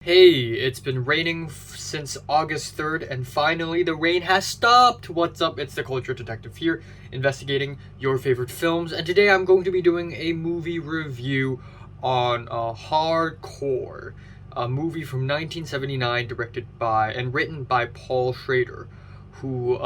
Hey, it's been raining since August 3rd, and finally the rain has stopped! What's up? It's the Culture Detective here, investigating your favorite films, and today I'm going to be doing a movie review on Hardcore, a movie from 1979 directed by and written by Paul Schrader, who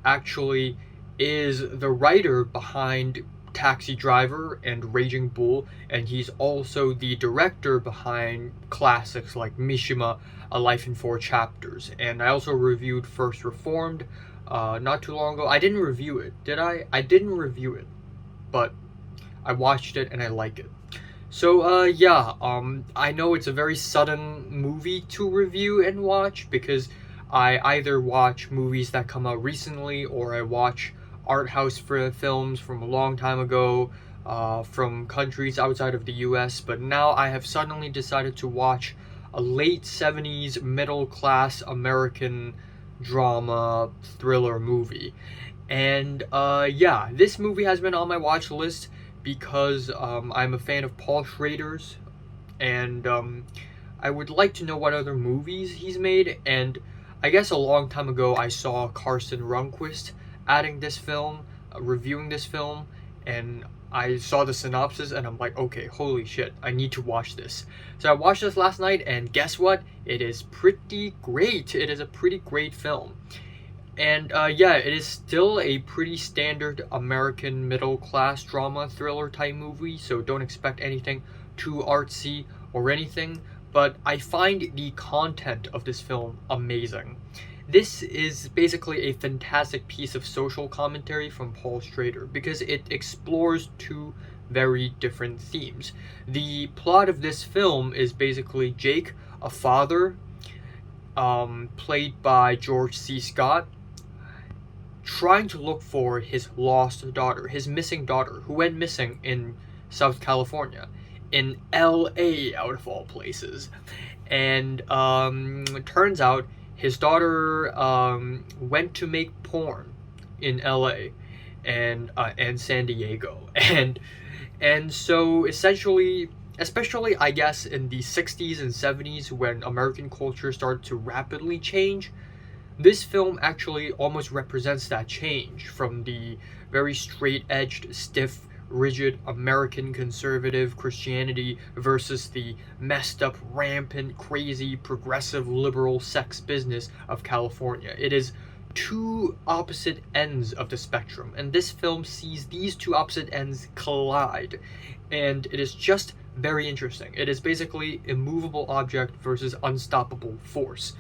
actually is the writer behind Taxi Driver and Raging Bull, and he's also the director behind classics like Mishima, A Life in Four Chapters. And I also reviewed First Reformed not too long ago. I didn't review it, did I? I didn't review it, but I watched it and I like it. So, I know it's a very sudden movie to review and watch because I either watch movies that come out recently or I watch art house films from a long time ago, from countries outside of the US, but now I have suddenly decided to watch a late 70s middle class American drama thriller movie. And this movie has been on my watch list because I'm a fan of Paul Schrader's, and I would like to know what other movies he's made. And I guess a long time ago I saw Carson Runquist reviewing this film, and I saw the synopsis and I'm like, okay, holy shit, I need to watch this. So I watched this last night, and guess what? It is pretty great. It is a pretty great film. And it is still a pretty standard American middle class drama thriller type movie, so don't expect anything too artsy or anything, but I find the content of this film amazing. This is basically a fantastic piece of social commentary from Paul Schrader because it explores two very different themes. The plot of this film is basically Jake, a father, played by George C. Scott, trying to look for his lost daughter, his missing daughter, who went missing in South California, in LA, out of all places. And it turns out his daughter went to make porn in LA and San Diego. And so essentially, especially I guess in the 60s and 70s when American culture started to rapidly change, this film actually almost represents that change from the very straight-edged, stiff, rigid American conservative Christianity versus the messed up, rampant, crazy, progressive, liberal sex business of California. It is two opposite ends of the spectrum, and this film sees these two opposite ends collide, and it is just very interesting. It is basically immovable object versus unstoppable force.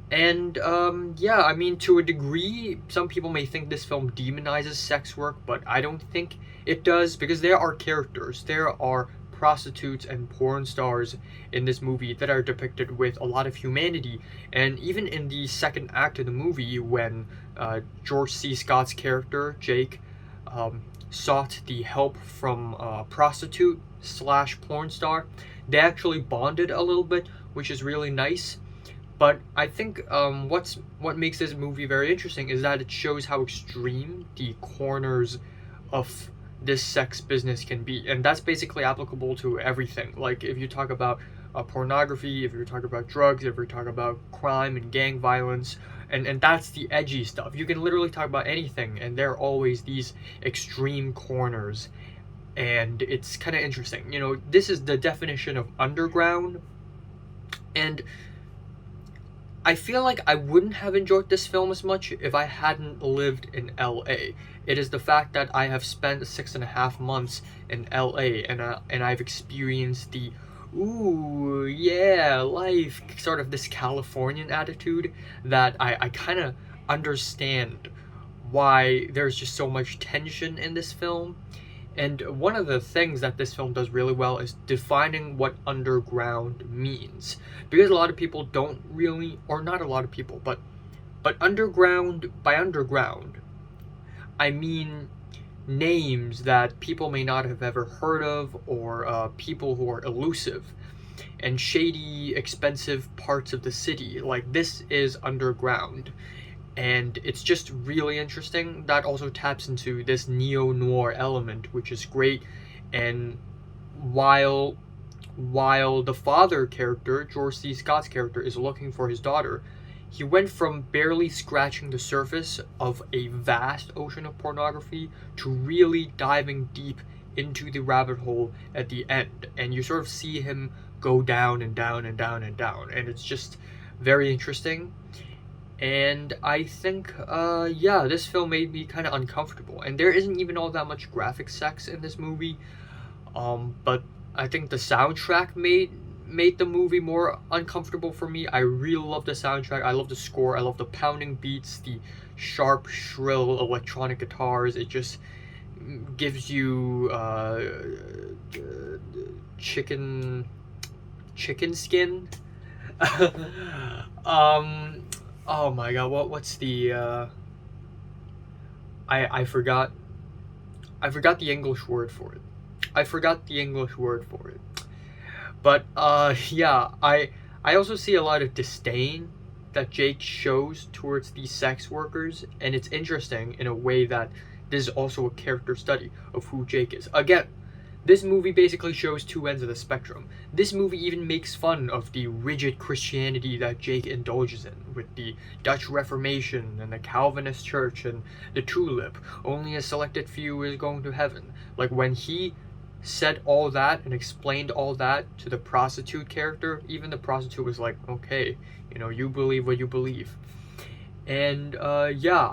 And I mean, to a degree, some people may think this film demonizes sex work, but I don't think it does, because there are characters, there are prostitutes and porn stars in this movie that are depicted with a lot of humanity. And even in the second act of the movie, when George C. Scott's character, Jake, sought the help from a prostitute slash porn star, they actually bonded a little bit, which is really nice. But I think what makes this movie very interesting is that it shows how extreme the corners of this sex business can be, and that's basically applicable to everything. Like if you talk about pornography, if you talk about drugs, if you talk about crime and gang violence, and that's the edgy stuff. You can literally talk about anything, and there are always these extreme corners, and it's kind of interesting. You know, this is the definition of underground, and I feel like I wouldn't have enjoyed this film as much if I hadn't lived in LA. It is the fact that I have spent 6.5 months in LA, and I've experienced the ooh yeah life, sort of this Californian attitude, that I kind of understand why there's just so much tension in this film. And one of the things that this film does really well is defining what underground means. Because a lot of people don't really, or not a lot of people, but underground, by underground, I mean names that people may not have ever heard of, or people who are elusive and shady, expensive parts of the city. Like, this is underground. And it's just really interesting. That also taps into this neo-noir element, which is great. And while while the father character, George C. Scott's character, is looking for his daughter, he went from barely scratching the surface of a vast ocean of pornography to really diving deep into the rabbit hole at the end. And you sort of see him go down and down and down and down. And it's just very interesting. And I think, yeah, this film made me kind of uncomfortable. And there isn't even all that much graphic sex in this movie. But I think the soundtrack made the movie more uncomfortable for me. I really love the soundtrack. I love the score. I love the pounding beats, the sharp, shrill electronic guitars. It just gives you chicken skin. Oh my god, what's the I forgot the English word for it. But yeah, I also see a lot of disdain that Jake shows towards these sex workers, and it's interesting in a way that this is also a character study of who Jake is. Again, this movie basically shows two ends of the spectrum. This movie even makes fun of the rigid Christianity that Jake indulges in, with the Dutch Reformation and the Calvinist Church and the tulip. Only a selected few is going to heaven. Like, when he said all that and explained all that to the prostitute character, even the prostitute was like, okay, you believe what you believe. And yeah,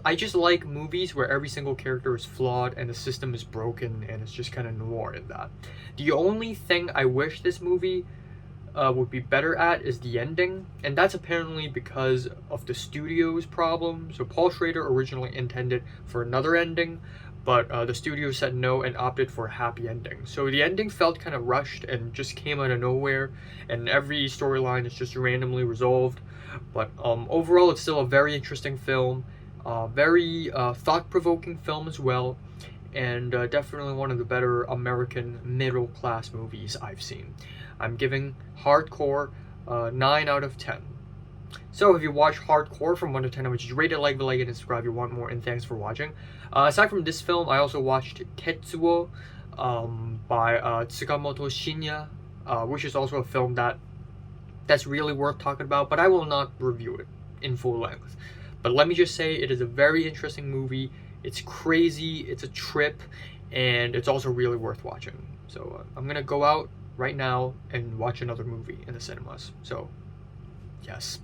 I just like movies where every single character is flawed and the system is broken, and it's just kind of noir in that. The only thing I wish this movie would be better at is the ending, and that's apparently because of the studio's problem. So Paul Schrader originally intended for another ending, but the studio said no and opted for a happy ending. So the ending felt kind of rushed and just came out of nowhere, and every storyline is just randomly resolved. But overall, it's still a very interesting film, very thought-provoking film as well, and definitely one of the better American middle-class movies I've seen. I'm giving Hardcore 9 out of 10. So if you watch Hardcore from 1 to 10, I would just rate it, like and subscribe if you want more, and thanks for watching. Aside from this film, I also watched Tetsuo by Tsukamoto Shinya, which is also a film that's really worth talking about, but I will not review it in full length. But let me just say, it is a very interesting movie. It's crazy, it's a trip, and it's also really worth watching. So I'm gonna go out right now and watch another movie in the cinemas. So, yes.